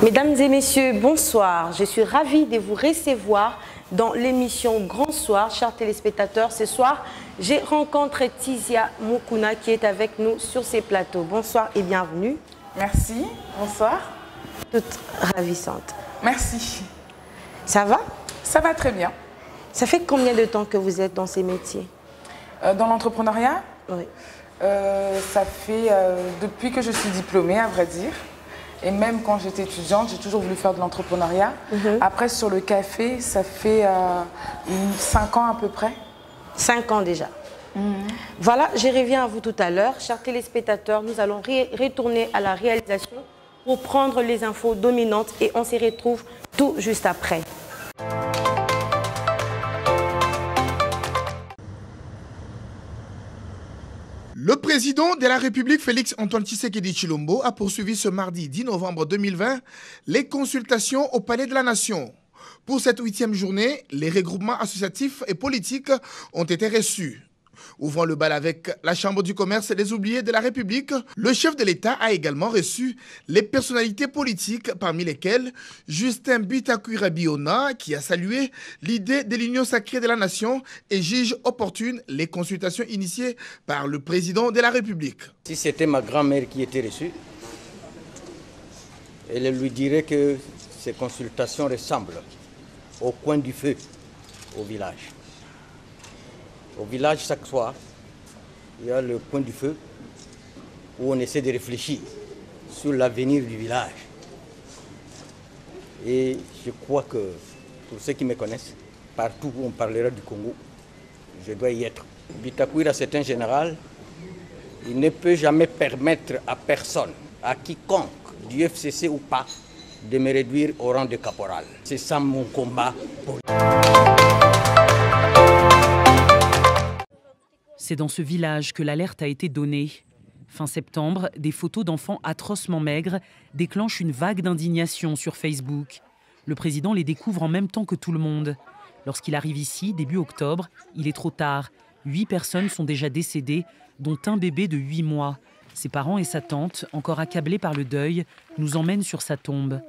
Mesdames et messieurs, bonsoir. Je suis ravie de vous recevoir dans l'émission Grand Soir. Chers téléspectateurs, ce soir, j'ai rencontré Tizia Mukuna qui est avec nous sur ces plateaux. Bonsoir et bienvenue. Merci, bonsoir. Toute ravissante. Merci. Ça va? Ça va très bien. Ça fait combien de temps que vous êtes dans ces métiers? Dans l'entrepreneuriat? Oui. Ça fait depuis que je suis diplômée, à vrai dire. Et même quand j'étais étudiante, j'ai toujours voulu faire de l'entrepreneuriat. Après, sur le café, ça fait 5 ans à peu près. 5 ans déjà. Voilà, je reviens à vous tout à l'heure. Chers téléspectateurs, nous allons retourner à la réalisation pour prendre les infos dominantes et on se retrouve tout juste après. Le président de la République, Félix-Antoine Tshisekedi Tshilombo, a poursuivi ce mardi 10 novembre 2020 les consultations au Palais de la Nation. Pour cette 8e journée, les regroupements associatifs et politiques ont été reçus. Ouvrant le bal avec la Chambre du commerce des oubliés de la République, le chef de l'État a également reçu les personnalités politiques, parmi lesquelles Justin Bitakwira Biona, qui a salué l'idée de l'Union sacrée de la Nation et juge opportune les consultations initiées par le président de la République. Si c'était ma grand-mère qui était reçue, elle lui dirait que ces consultations ressemblent au coin du feu au village. Au village, chaque soir, il y a le coin du feu où on essaie de réfléchir sur l'avenir du village. Et je crois que, pour ceux qui me connaissent, partout où on parlera du Congo, je dois y être. Bitakwira, c'est un général. Il ne peut jamais permettre à personne, à quiconque, du FCC ou pas, de me réduire au rang de caporal. C'est ça mon combat pour... C'est dans ce village que l'alerte a été donnée. Fin septembre, des photos d'enfants atrocement maigres déclenchent une vague d'indignation sur Facebook. Le président les découvre en même temps que tout le monde. Lorsqu'il arrive ici, début octobre, il est trop tard. 8 personnes sont déjà décédées, dont un bébé de 8 mois. Ses parents et sa tante, encore accablés par le deuil, nous emmènent sur sa tombe.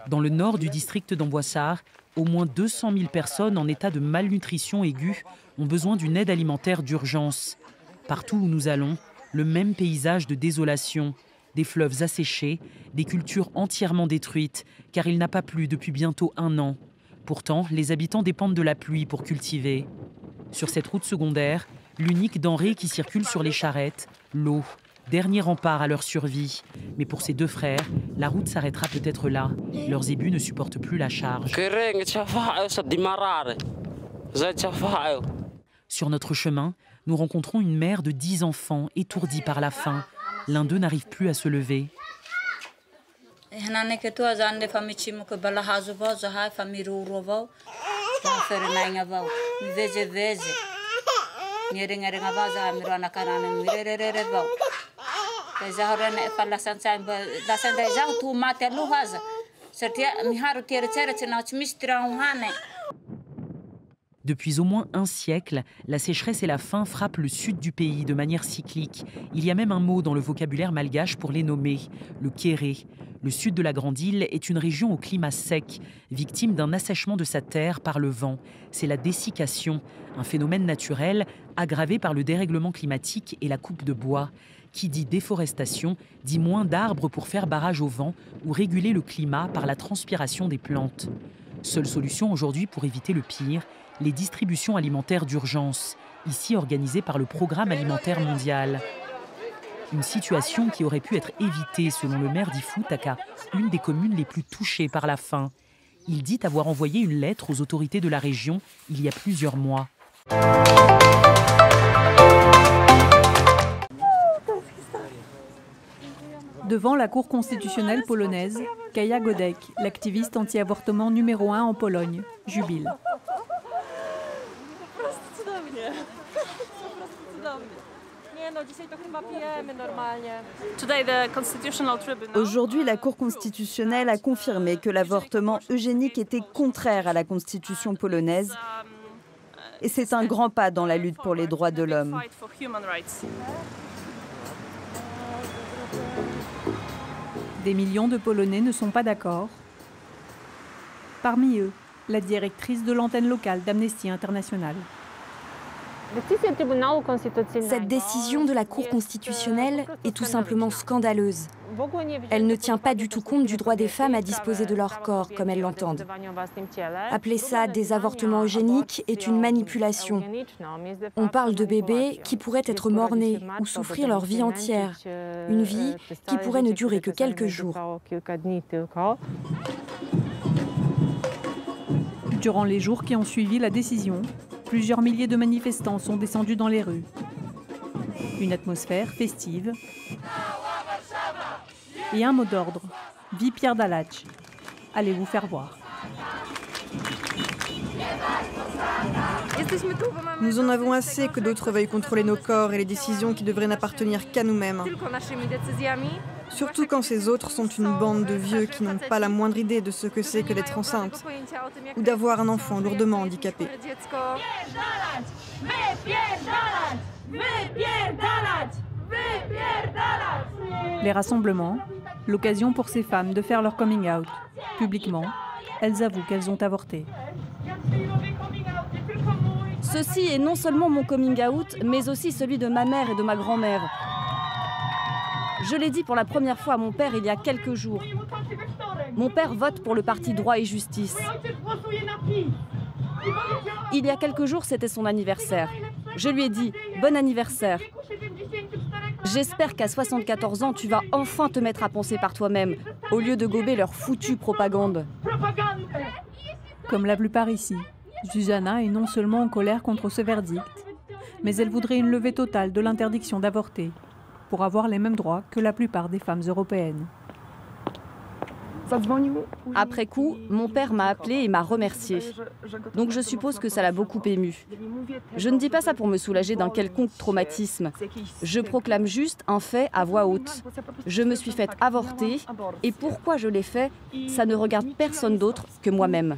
Dans le nord du district d'Amboissar, au moins 200 000 personnes en état de malnutrition aiguë ont besoin d'une aide alimentaire d'urgence. Partout où nous allons, le même paysage de désolation, des fleuves asséchés, des cultures entièrement détruites, car il n'a pas plu depuis bientôt 1 an. Pourtant, les habitants dépendent de la pluie pour cultiver. Sur cette route secondaire, l'unique denrée qui circule sur les charrettes, l'eau, dernier rempart à leur survie. Mais pour ces 2 frères, la route s'arrêtera peut-être là. Leurs zébus ne supportent plus la charge. Sur notre chemin, nous rencontrons une mère de 10 enfants, étourdie par la faim. L'un d'eux n'arrive plus à se lever. Depuis au moins un siècle, la sécheresse et la faim frappent le sud du pays de manière cyclique. Il y a même un mot dans le vocabulaire malgache pour les nommer, le kéré. Le sud de la Grande Île est une région au climat sec, victime d'un assèchement de sa terre par le vent. C'est la dessiccation, un phénomène naturel aggravé par le dérèglement climatique et la coupe de bois. Qui dit déforestation dit moins d'arbres pour faire barrage au vent ou réguler le climat par la transpiration des plantes. Seule solution aujourd'hui pour éviter le pire, les distributions alimentaires d'urgence, ici organisées par le Programme alimentaire mondial. Une situation qui aurait pu être évitée selon le maire d'Ifutaka, une des communes les plus touchées par la faim. Il dit avoir envoyé une lettre aux autorités de la région il y a plusieurs mois. Devant la Cour constitutionnelle polonaise, Kaja Godek, l'activiste anti-avortement numéro 1 en Pologne, jubile. Aujourd'hui, la Cour constitutionnelle a confirmé que l'avortement eugénique était contraire à la constitution polonaise. Et c'est un grand pas dans la lutte pour les droits de l'homme. Des millions de Polonais ne sont pas d'accord. Parmi eux, la directrice de l'antenne locale d'Amnesty International. Cette décision de la Cour constitutionnelle est tout simplement scandaleuse. Elle ne tient pas du tout compte du droit des femmes à disposer de leur corps comme elles l'entendent. Appeler ça des avortements eugéniques est une manipulation. On parle de bébés qui pourraient être mort-nés ou souffrir leur vie entière. Une vie qui pourrait ne durer que quelques jours. Durant les jours qui ont suivi la décision, plusieurs milliers de manifestants sont descendus dans les rues. Une atmosphère festive et un mot d'ordre. Vive Pierre Dallach. Allez vous faire voir. Nous en avons assez que d'autres veuillent contrôler nos corps et les décisions qui devraient n'appartenir qu'à nous-mêmes. Surtout quand ces autres sont une bande de vieux qui n'ont pas la moindre idée de ce que c'est que d'être enceinte ou d'avoir un enfant lourdement handicapé. Les rassemblements, l'occasion pour ces femmes de faire leur coming out. Publiquement, elles avouent qu'elles ont avorté. Ceci est non seulement mon coming out, mais aussi celui de ma mère et de ma grand-mère. Je l'ai dit pour la première fois à mon père il y a quelques jours. Mon père vote pour le parti Droit et Justice. Il y a quelques jours, c'était son anniversaire. Je lui ai dit « Bon anniversaire ». J'espère qu'à 74 ans, tu vas enfin te mettre à penser par toi-même, au lieu de gober leur foutue propagande. Comme la plupart ici, Zuzana est non seulement en colère contre ce verdict, mais elle voudrait une levée totale de l'interdiction d'avorter, pour avoir les mêmes droits que la plupart des femmes européennes. Après coup, mon père m'a appelé et m'a remercié. Donc je suppose que ça l'a beaucoup ému. Je ne dis pas ça pour me soulager d'un quelconque traumatisme. Je proclame juste un fait à voix haute. Je me suis faite avorter et pourquoi je l'ai fait, ça ne regarde personne d'autre que moi-même.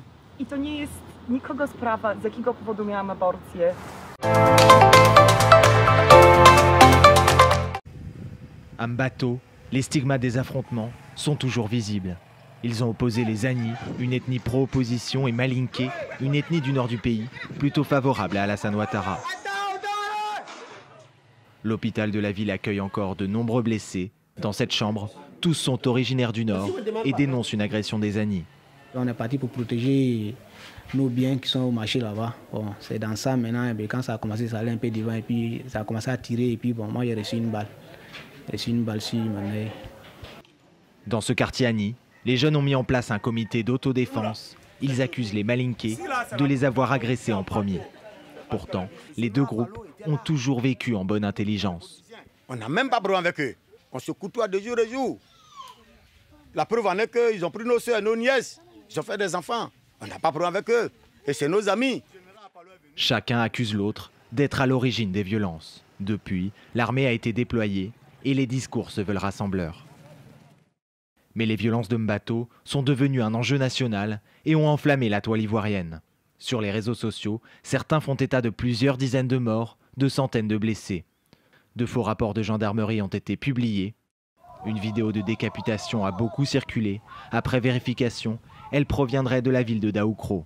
À Mbato, les stigmates des affrontements sont toujours visibles. Ils ont opposé les Ani, une ethnie pro-opposition, et Malinké, une ethnie du nord du pays, plutôt favorable à Alassane Ouattara. L'hôpital de la ville accueille encore de nombreux blessés. Dans cette chambre, tous sont originaires du nord et dénoncent une agression des Ani. On est parti pour protéger nos biens qui sont au marché là-bas. Bon, c'est dans ça maintenant, et quand ça a commencé, ça allait un peu devant et puis ça a commencé à tirer et puis bon, moi j'ai reçu une balle. J'ai reçu une balle sur mon œil. Dans ce quartier Ani, les jeunes ont mis en place un comité d'autodéfense. Ils accusent les Malinké de les avoir agressés en premier. Pourtant, les deux groupes ont toujours vécu en bonne intelligence. On n'a même pas de problème avec eux. On se côtoie de jour en jour. La preuve en est qu'ils ont pris nos soeurs, nos nièces. Ils ont fait des enfants. On n'a pas de problème avec eux. Et c'est nos amis. Chacun accuse l'autre d'être à l'origine des violences. Depuis, l'armée a été déployée et les discours se veulent rassembleurs. Mais les violences de Mbato sont devenues un enjeu national et ont enflammé la toile ivoirienne. Sur les réseaux sociaux, certains font état de plusieurs dizaines de morts, de centaines de blessés. De faux rapports de gendarmerie ont été publiés. Une vidéo de décapitation a beaucoup circulé. Après vérification, elle proviendrait de la ville de Daoukro.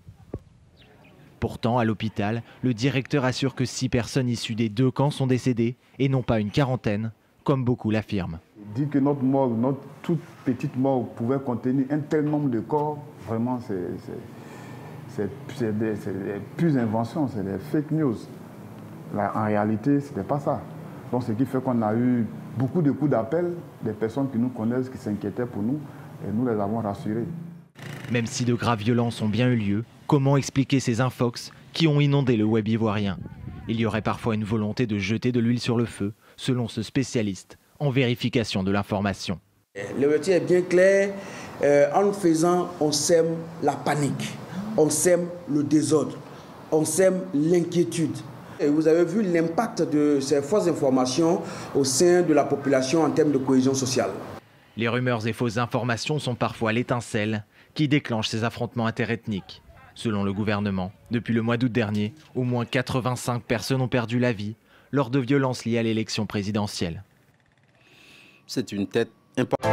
Pourtant, à l'hôpital, le directeur assure que 6 personnes issues des 2 camps sont décédées et non pas une quarantaine, comme beaucoup l'affirment. Dire que notre mort, notre toute petite mort pouvait contenir un tel nombre de corps, vraiment c'est des pures inventions, c'est des fake news. Là, en réalité, ce n'était pas ça. Donc ce qui fait qu'on a eu beaucoup de coups d'appel des personnes qui nous connaissent, qui s'inquiétaient pour nous, et nous les avons rassurés. Même si de graves violences ont bien eu lieu, comment expliquer ces infox qui ont inondé le web ivoirien? Il y aurait parfois une volonté de jeter de l'huile sur le feu, selon ce spécialiste, en vérification de l'information. Le métier est bien clair. En le faisant, on sème la panique, on sème le désordre, on sème l'inquiétude. Et vous avez vu l'impact de ces fausses informations au sein de la population en termes de cohésion sociale. Les rumeurs et fausses informations sont parfois l'étincelle qui déclenche ces affrontements interethniques. Selon le gouvernement, depuis le mois d'août dernier, au moins 85 personnes ont perdu la vie lors de violences liées à l'élection présidentielle. C'est une tête importante.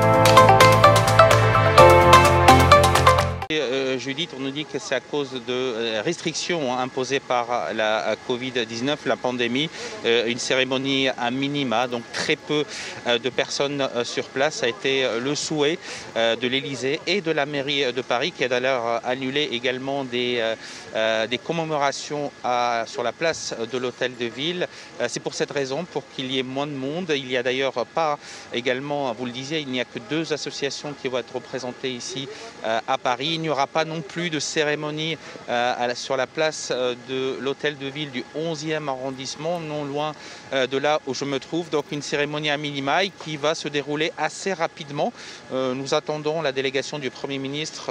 Judith, on nous dit que c'est à cause de restrictions imposées par la Covid-19, la pandémie, une cérémonie à minima, donc très peu de personnes sur place. Ça a été le souhait de l'Élysée et de la mairie de Paris, qui a d'ailleurs annulé également des commémorations sur la place de l'hôtel de ville. C'est pour cette raison, pour qu'il y ait moins de monde. Il n'y a d'ailleurs pas également, vous le disiez, il n'y a que 2 associations qui vont être représentées ici à Paris. Il n'y aura pas non plus de cérémonie sur la place de l'hôtel de ville du 11e arrondissement, non loin de là où je me trouve. Donc une cérémonie à minima qui va se dérouler assez rapidement. Nous attendons la délégation du Premier ministre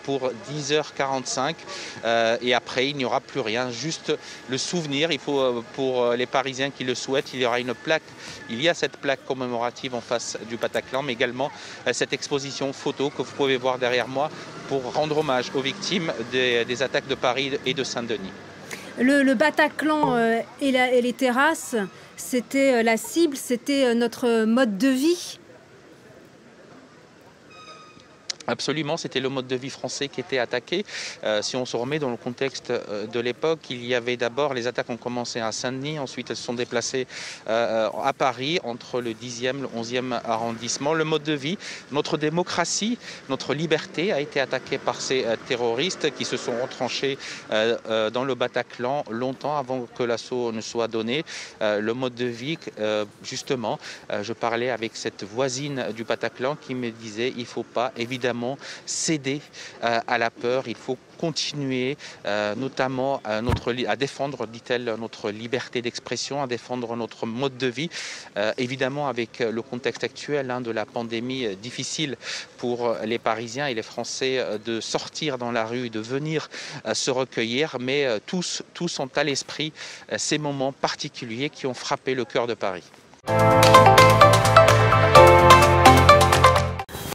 pour 10h45 et après il n'y aura plus rien, juste le souvenir. Il faut, pour les Parisiens qui le souhaitent, il y aura une plaque. Il y a cette plaque commémorative en face du Bataclan, mais également cette exposition photo que vous pouvez voir derrière moi pour rendre hommage aux victimes des attaques de Paris et de Saint-Denis. Le Bataclan et les terrasses, c'était la cible, c'était notre mode de vie. Absolument, c'était le mode de vie français qui était attaqué. Si on se remet dans le contexte de l'époque, il y avait d'abord, les attaques ont commencé à Saint-Denis, ensuite elles se sont déplacées à Paris, entre le 10e et le 11e arrondissement. Le mode de vie, notre démocratie, notre liberté a été attaquée par ces terroristes qui se sont retranchés dans le Bataclan longtemps avant que l'assaut ne soit donné. Le mode de vie, justement, je parlais avec cette voisine du Bataclan qui me disait il ne faut pas, évidemment, céder à la peur, il faut continuer notamment à défendre, dit-elle, notre liberté d'expression, à défendre notre mode de vie. Évidemment, avec le contexte actuel de la pandémie, difficile pour les Parisiens et les Français de sortir dans la rue, de venir se recueillir, mais tous ont à l'esprit ces moments particuliers qui ont frappé le cœur de Paris.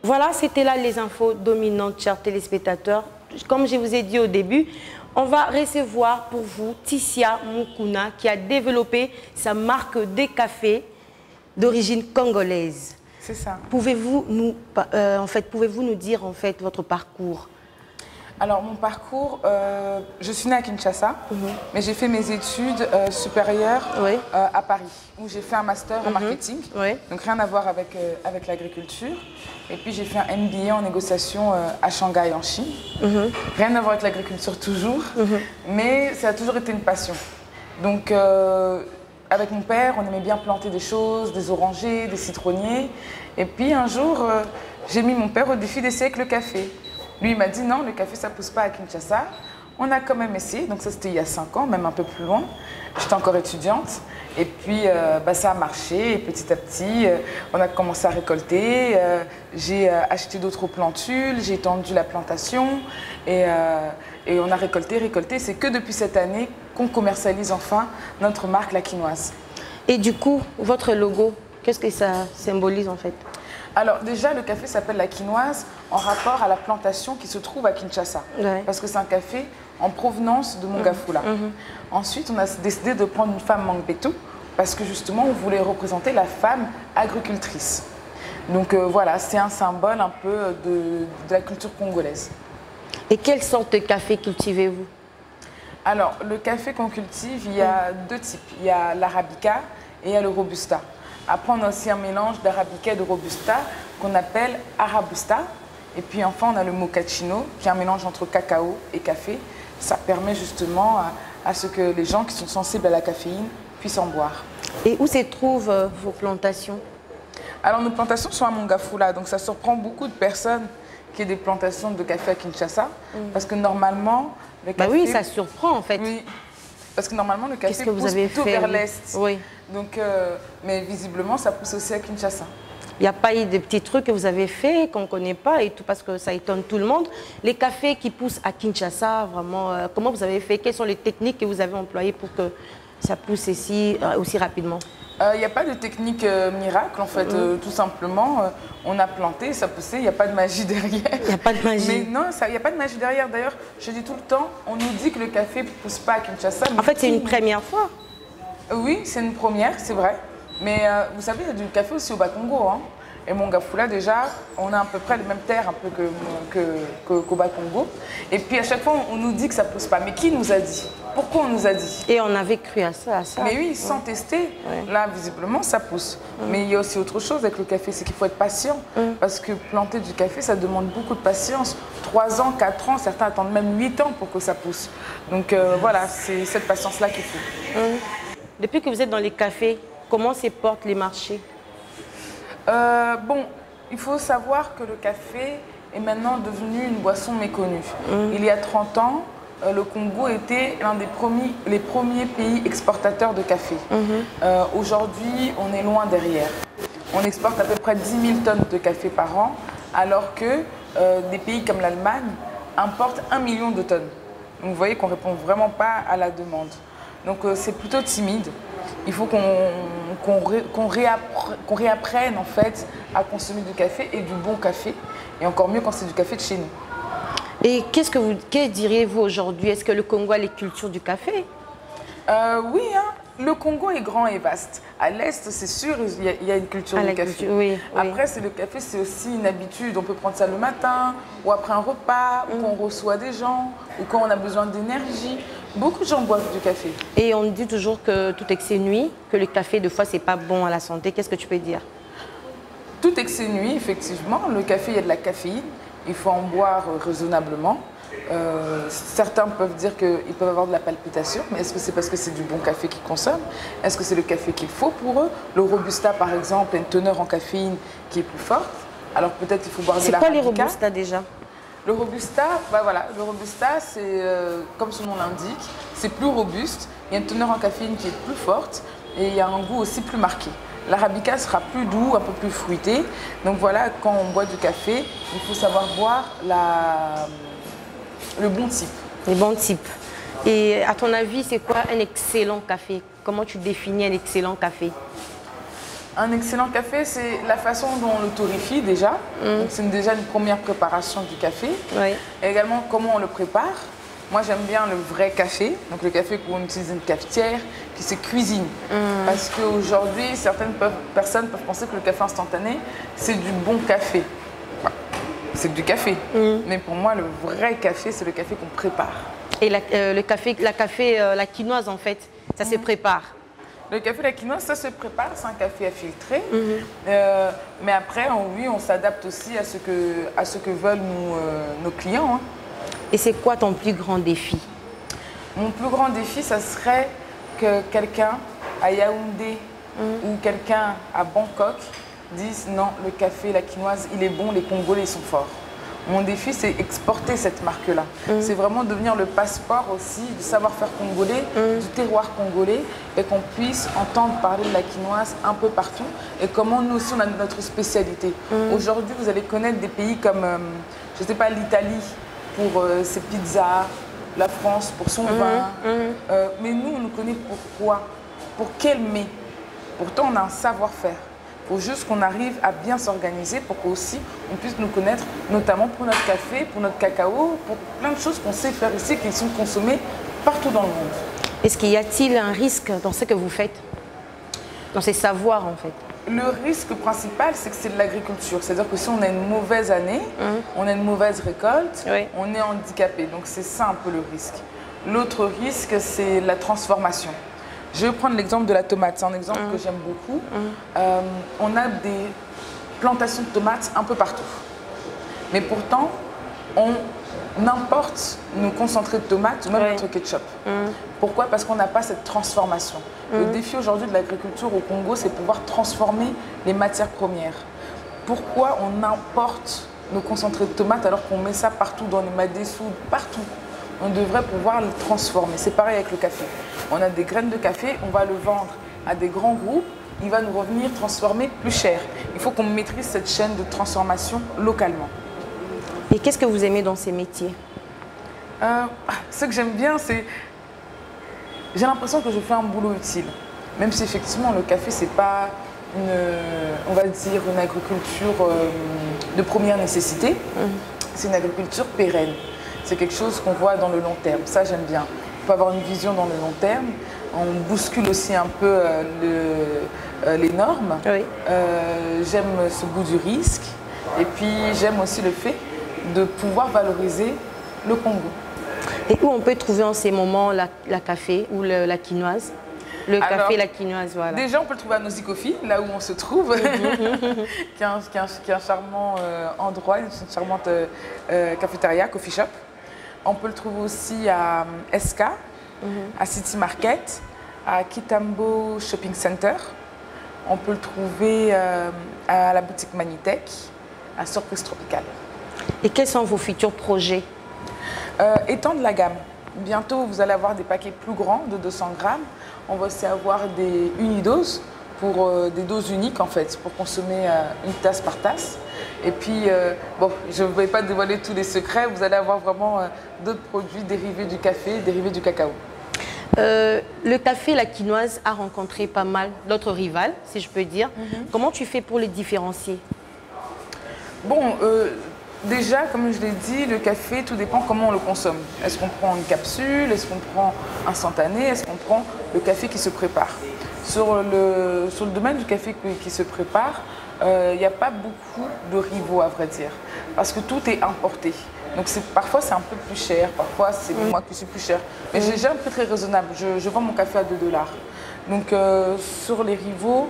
Voilà, c'était là les infos dominantes, chers téléspectateurs. Comme je vous ai dit au début, on va recevoir pour vous Tisia Mukuna qui a développé sa marque de café d'origine congolaise. C'est ça. Pouvez-vous nous, pouvez-vous nous dire en fait votre parcours? Alors mon parcours, je suis née à Kinshasa, mais j'ai fait mes études supérieures à Paris, où j'ai fait un master en marketing, donc rien à voir avec l'agriculture. Et puis j'ai fait un MBA en négociation à Shanghai en Chine, rien à voir avec l'agriculture toujours, mais ça a toujours été une passion. Donc avec mon père, on aimait bien planter des choses, des orangers, des citronniers. Et puis un jour, j'ai mis mon père au défi d'essayer avec le café. Lui, il m'a dit non, le café, ça ne pousse pas à Kinshasa. On a quand même essayé, donc ça c'était il y a 5 ans, même un peu plus loin. J'étais encore étudiante. Et puis ça a marché et petit à petit, on a commencé à récolter. J'ai acheté d'autres plantules, j'ai étendu la plantation et on a récolté. C'est que depuis cette année qu'on commercialise enfin notre marque La Quinoise. Et du coup, votre logo, qu'est-ce que ça symbolise en fait? Alors déjà, le café s'appelle La Quinoise en rapport à la plantation qui se trouve à Kinshasa. Parce que c'est un café en provenance de Mongafula. Ensuite, on a décidé de prendre une femme Mangbetu parce que justement, on voulait représenter la femme agricultrice. Donc voilà, c'est un symbole un peu de la culture congolaise. Et quelle sorte de café cultivez-vous? Alors, le café qu'on cultive, il y a 2 types. Il y a l'arabica et il y a le robusta. Après, on a aussi un mélange d'arabica et de robusta qu'on appelle arabusta. Et puis enfin, on a le mochaccino, qui est un mélange entre cacao et café. Ça permet justement à ce que les gens qui sont sensibles à la caféine puissent en boire. Et où se trouvent vos plantations? Alors, nos plantations sont à Mongafula, donc ça surprend beaucoup de personnes qu'il y ait des plantations de café à Kinshasa. Parce que normalement, le café... Bah oui, ça surprend en fait. Oui. Parce que normalement, le café pousse plutôt vers l'est. Oui. Donc, mais visiblement, ça pousse aussi à Kinshasa. Il n'y a pas eu de petits trucs que vous avez faits qu'on ne connaît pas et tout, parce que ça étonne tout le monde. Les cafés qui poussent à Kinshasa, vraiment, comment vous avez fait? Quelles sont les techniques que vous avez employées pour que ça pousse aussi rapidement? Il n'y a pas de technique miracle, en fait. Tout simplement, on a planté, ça poussait, il n'y a pas de magie derrière. Il n'y a pas de magie. Mais non, il n'y a pas de magie derrière. D'ailleurs, je dis tout le temps, on nous dit que le café ne pousse pas à Kinshasa. En fait, c'est une première fois. Oui, c'est une première, c'est vrai. Mais vous savez, il y a du café aussi au Bas-Congo. Hein. Et Mongafula, déjà, on a à peu près les mêmes terres un peu qu'au Bas-Congo. Et puis à chaque fois, on nous dit que ça ne pousse pas. Mais qui nous a dit? Pourquoi on nous a dit? Et on avait cru à ça. Mais oui, sans tester. Là, visiblement, ça pousse. Mais il y a aussi autre chose avec le café, c'est qu'il faut être patient. Parce que planter du café, ça demande beaucoup de patience. 3 ans, 4 ans, certains attendent même 8 ans pour que ça pousse. Donc voilà, c'est cette patience-là qu'il faut. Depuis que vous êtes dans les cafés, comment se portent les marchés? Bon, il faut savoir que le café est maintenant devenu une boisson méconnue. Il y a 30 ans, le Congo était l'un des premiers pays exportateurs de café. Aujourd'hui, on est loin derrière. On exporte à peu près 10 000 tonnes de café par an, alors que des pays comme l'Allemagne importent 1 million de tonnes. Donc vous voyez qu'on ne répond vraiment pas à la demande. Donc c'est plutôt timide. Il faut qu'on réapprenne en fait à consommer du café et du bon café. Et encore mieux quand c'est du café de chez nous. Et que diriez-vous aujourd'hui? Est-ce que le Congo a les cultures du café? Oui, hein. Le Congo est grand et vaste. À l'Est, c'est sûr, il y a une culture du café. Oui. Après, le café, c'est aussi une habitude. On peut prendre ça le matin, ou après un repas, ou quand on reçoit des gens, ou quand on a besoin d'énergie. Beaucoup de gens boivent du café. Et on dit toujours que tout excès nuit, que le café, des fois, c'est pas bon à la santé. Qu'est-ce que tu peux dire? Tout excès nuit, effectivement. Le café, il y a de la caféine. Il faut en boire raisonnablement. Certains peuvent dire qu'ils peuvent avoir de la palpitation, mais est-ce que c'est parce que c'est du bon café qu'ils consomment? Est-ce que c'est le café qu'il faut pour eux? Le Robusta, par exemple, a une teneur en caféine qui est plus forte. Alors peut-être il faut boire de l'arabica. C'est quoi les Robusta déjà? Le Robusta, voilà, le Robusta, c'est comme son nom l'indique, c'est plus robuste. Il y a une teneur en caféine qui est plus forte et il y a un goût aussi plus marqué. L'arabica sera plus doux, un peu plus fruité. Donc voilà, quand on boit du café, il faut savoir boire le bon type. Les bons types. Et à ton avis, c'est quoi un excellent café? Comment tu définis un excellent café? Un excellent café, c'est la façon dont on le torréfie déjà. C'est déjà une première préparation du café. Et également comment on le prépare. Moi, j'aime bien le vrai café. Donc le café qu'on utilise une cafetière qui se cuisine. Parce qu'aujourd'hui, certaines personnes peuvent penser que le café instantané, c'est du bon café. C'est du café. Mais pour moi, le vrai café, c'est le café qu'on prépare. Et la quinoise, en fait, ça se prépare? Le café, la quinoise, ça se prépare, c'est un café à filtrer. Mais après, oui, on s'adapte aussi à ce que veulent nos clients. Hein. Et c'est quoi ton plus grand défi? Mon plus grand défi, ça serait que quelqu'un à Yaoundé ou quelqu'un à Bangkok dise non, le café, la quinoise, il est bon, les Congolais sont forts. Mon défi, c'est exporter cette marque-là. C'est vraiment devenir le passeport aussi du savoir-faire congolais, du terroir congolais, et qu'on puisse entendre parler de la quinoise un peu partout, et comment nous aussi on a notre spécialité. Aujourd'hui, vous allez connaître des pays comme, je ne sais pas, l'Italie pour ses pizzas, la France pour son vin, mais nous, on nous connaît pourquoi? Pour quel mets? Pourtant, on a un savoir-faire. Il faut juste qu'on arrive à bien s'organiser pour qu'aussi on puisse nous connaître, notamment pour notre café, pour notre cacao, pour plein de choses qu'on sait faire ici, qui sont consommées partout dans le monde. Est-ce qu'il y a-t-il un risque dans ce que vous faites? Dans ces savoirs, en fait? Le risque principal, c'est que c'est de l'agriculture. C'est-à-dire que si on a une mauvaise année, on a une mauvaise récolte, on est handicapé. Donc c'est ça un peu le risque. L'autre risque, c'est la transformation. Je vais prendre l'exemple de la tomate, c'est un exemple que j'aime beaucoup. On a des plantations de tomates un peu partout. Mais pourtant, on importe nos concentrés de tomates ou même notre ketchup. Pourquoi? Parce qu'on n'a pas cette transformation. Le défi aujourd'hui de l'agriculture au Congo, c'est pouvoir transformer les matières premières. Pourquoi on importe nos concentrés de tomates alors qu'on met ça partout dans les madessous, partout? On devrait pouvoir le transformer. C'est pareil avec le café. On a des graines de café, on va le vendre à des grands groupes, il va nous revenir transformé plus cher. Il faut qu'on maîtrise cette chaîne de transformation localement. Et qu'est-ce que vous aimez dans ces métiers? Ce que j'aime bien, c'est j'ai l'impression que je fais un boulot utile. Même si effectivement le café, c'est pas on va dire une agriculture de première nécessité, c'est une agriculture pérenne. C'est quelque chose qu'on voit dans le long terme, ça j'aime bien. On peut avoir une vision dans le long terme, on bouscule aussi un peu les normes. Oui. J'aime ce goût du risque et puis j'aime aussi le fait de pouvoir valoriser le Congo. Et où on peut trouver en ces moments la café ou la quinoise? Café, la quinoise, voilà. Déjà, on peut le trouver à Nosy Coffee, là où on se trouve, qui est un charmant endroit, une charmante cafétéria, coffee shop. On peut le trouver aussi à SK, à City Market, à Kitambo Shopping Center. On peut le trouver à la boutique Manitech, à Surprise Tropicale. Et quels sont vos futurs projets? Étendre la gamme. Bientôt, vous allez avoir des paquets plus grands de 200 grammes. On va aussi avoir des unidoses pour des doses uniques en fait, pour consommer une tasse par tasse. Et puis, bon, je ne vais pas dévoiler tous les secrets, vous allez avoir vraiment d'autres produits dérivés du café, dérivés du cacao. Le café, la quinoise a rencontré pas mal d'autres rivales, si je peux dire. Comment tu fais pour les différencier? Bon, déjà, comme je l'ai dit, le café, tout dépend comment on le consomme. Est-ce qu'on prend une capsule? Est-ce qu'on prend instantané? Est-ce qu'on prend le café qui se prépare? Sur le domaine du café qui se prépare, il n'y a pas beaucoup de rivaux, à vrai dire, parce que tout est importé. Donc parfois c'est un peu plus cher, parfois c'est moi qui suis plus cher. Mais j'ai un prix très raisonnable, je vends mon café à 2 $. Donc sur les rivaux,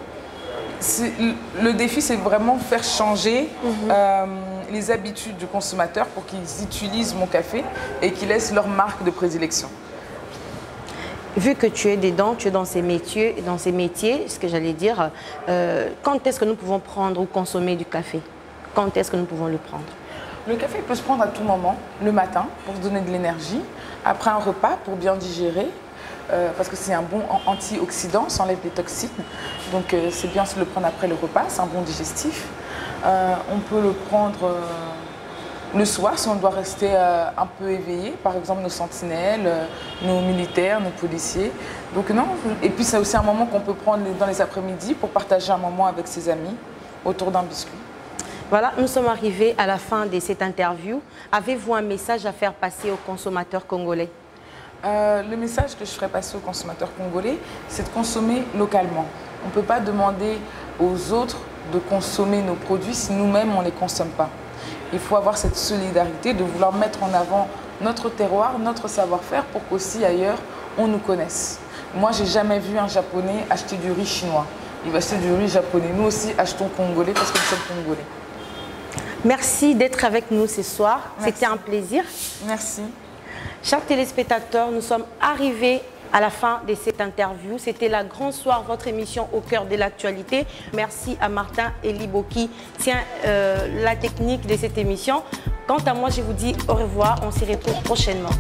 le défi c'est vraiment faire changer les habitudes du consommateur pour qu'ils utilisent mon café et qu'ils laissent leur marque de prédilection. Vu que tu es dedans, tu es dans ces métiers, ce que j'allais dire, quand est-ce que nous pouvons prendre ou consommer du café? Quand est-ce que nous pouvons le prendre? Le café peut se prendre à tout moment, le matin pour se donner de l'énergie, après un repas pour bien digérer, parce que c'est un bon antioxydant, ça enlève les toxines, donc c'est bien de le prendre après le repas, c'est un bon digestif. On peut le prendre le soir si on doit rester un peu éveillé, par exemple nos sentinelles, nos militaires, nos policiers. Donc non, et puis c'est aussi un moment qu'on peut prendre dans les après-midi pour partager un moment avec ses amis autour d'un biscuit. Voilà, nous sommes arrivés à la fin de cette interview. Avez-vous un message à faire passer aux consommateurs congolais? Le message que je ferai passer aux consommateurs congolais, c'est de consommer localement. On ne peut pas demander aux autres de consommer nos produits si nous-mêmes on ne les consomme pas. Il faut avoir cette solidarité de vouloir mettre en avant notre terroir, notre savoir-faire pour qu'aussi ailleurs on nous connaisse. Moi, j'ai jamais vu un Japonais acheter du riz chinois. Il va acheter du riz japonais. Nous aussi, achetons congolais parce que nous sommes congolais. Merci d'être avec nous ce soir. C'était un plaisir. Merci. Chers téléspectateurs, nous sommes arrivés à la fin de cette interview. C'était la Grand Soir, votre émission au cœur de l'actualité. Merci à Martin Elibo qui tient la technique de cette émission. Quant à moi, je vous dis au revoir. On s'y retrouve prochainement.